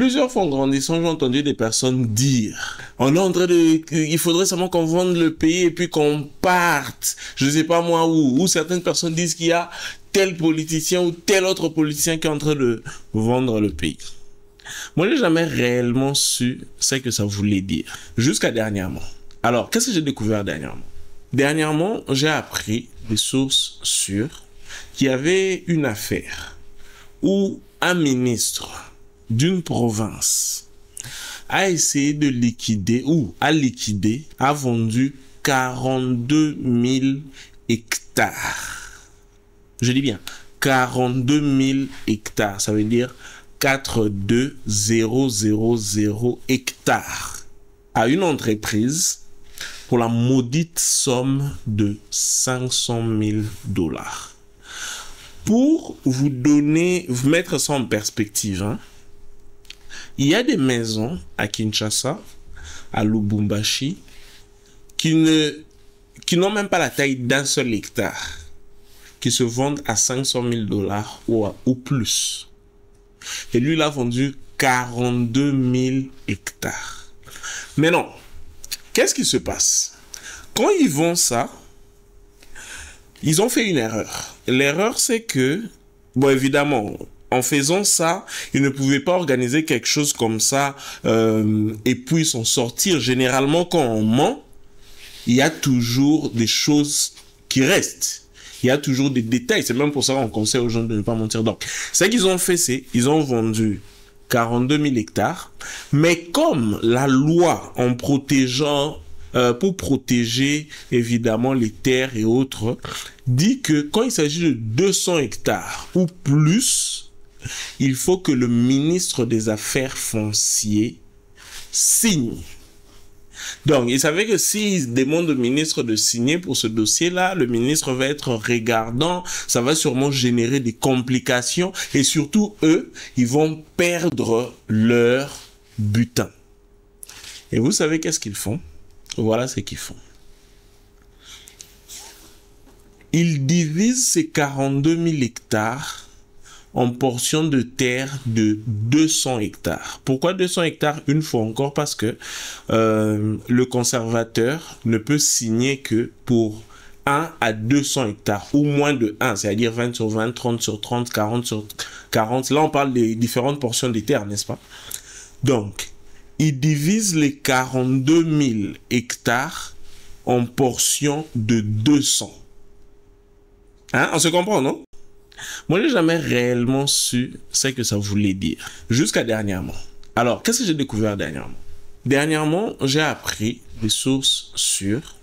Plusieurs fois en grandissant, j'ai entendu des personnes dire, on est en train de, il faudrait seulement qu'on vende le pays et puis qu'on parte, je ne sais pas moi où, ou certaines personnes disent qu'il y a tel politicien ou tel autre politicien qui est en train de vendre le pays. Moi, je n'ai jamais réellement su ce que ça voulait dire, jusqu'à dernièrement. Alors, qu'est-ce que j'ai découvert dernièrement? Dernièrement, j'ai appris des sources sûres qu'il y avait une affaire où un ministre d'une province a essayé de liquider ou a vendu 42 000 hectares. Je dis bien 42 000 hectares. Ça veut dire 42000 hectares à une entreprise pour la maudite somme de 500 000 $. Pour vous mettre ça en perspective, hein, il y a des maisons à Kinshasa, à Lubumbashi, qui n'ont même pas la taille d'un seul hectare, qui se vendent à 500 000 $ ou plus. Et lui, il a vendu 42 000 hectares. Mais non, qu'est-ce qui se passe? Quand ils vendent ça, ils ont fait une erreur. L'erreur, c'est que, bon, évidemment, en faisant ça, ils ne pouvaient pas organiser quelque chose comme ça et puis s'en sortir. Généralement, quand on ment, il y a toujours des choses qui restent. Il y a toujours des détails. C'est même pour ça qu'on conseille aux gens de ne pas mentir. Donc, ce qu'ils ont fait, c'est qu'ils ont vendu 42 000 hectares. Mais comme la loi, en protégeant, pour protéger évidemment les terres et autres, dit que quand il s'agit de 200 hectares ou plus, il faut que le ministre des Affaires foncières signe. Donc, il savait que s'il demande au ministre de signer pour ce dossier-là, le ministre va être regardant, ça va sûrement générer des complications et surtout, eux, ils vont perdre leur butin. Et vous savez qu'est-ce qu'ils font? Voilà ce qu'ils font. Ils divisent ces 42 000 hectares en portions de terre de 200 hectares. Pourquoi 200 hectares? Une fois encore, parce que le conservateur ne peut signer que pour 1 à 200 hectares, ou moins de 1, c'est-à-dire 20 sur 20, 30 sur 30, 40 sur 40. Là, on parle des différentes portions de terre, n'est-ce pas? Donc, ils divisent les 42 000 hectares en portions de 200. Hein? On se comprend, non? Moi, je n'ai jamais réellement su ce que ça voulait dire, jusqu'à dernièrement. Alors, qu'est-ce que j'ai découvert dernièrement? Dernièrement, j'ai appris des sources sûres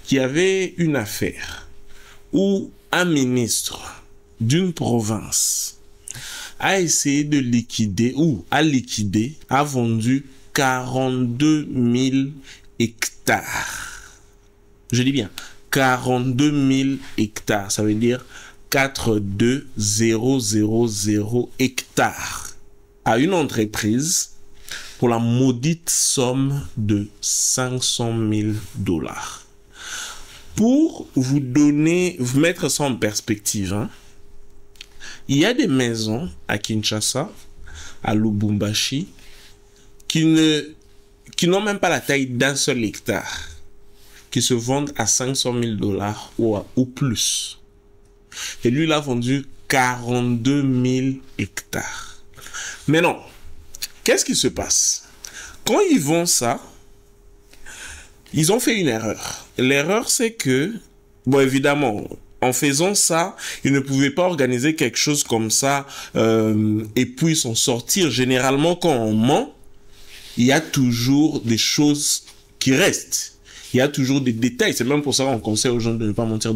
qu'il y avait une affaire où un ministre d'une province a essayé de liquider ou a vendu 42 000 hectares. Je dis bien 42 000 hectares. Ça veut dire 42000 hectares à une entreprise pour la maudite somme de 500 000 $. Pour vous mettre ça en perspective, hein, il y a des maisons à Kinshasa, à Lubumbashi, qui n'ont même pas la taille d'un seul hectare, qui se vendent à 500 000 $ ou plus. Et lui, il a vendu 42 000 hectares. Mais non, qu'est-ce qui se passe? Quand ils vendent ça, ils ont fait une erreur. L'erreur, c'est que, bon, évidemment, en faisant ça, ils ne pouvaient pas organiser quelque chose comme ça et puis s'en sortir. Généralement, quand on ment, il y a toujours des choses qui restent. Il y a toujours des détails. C'est même pour ça qu'on conseille aux gens de ne pas mentir.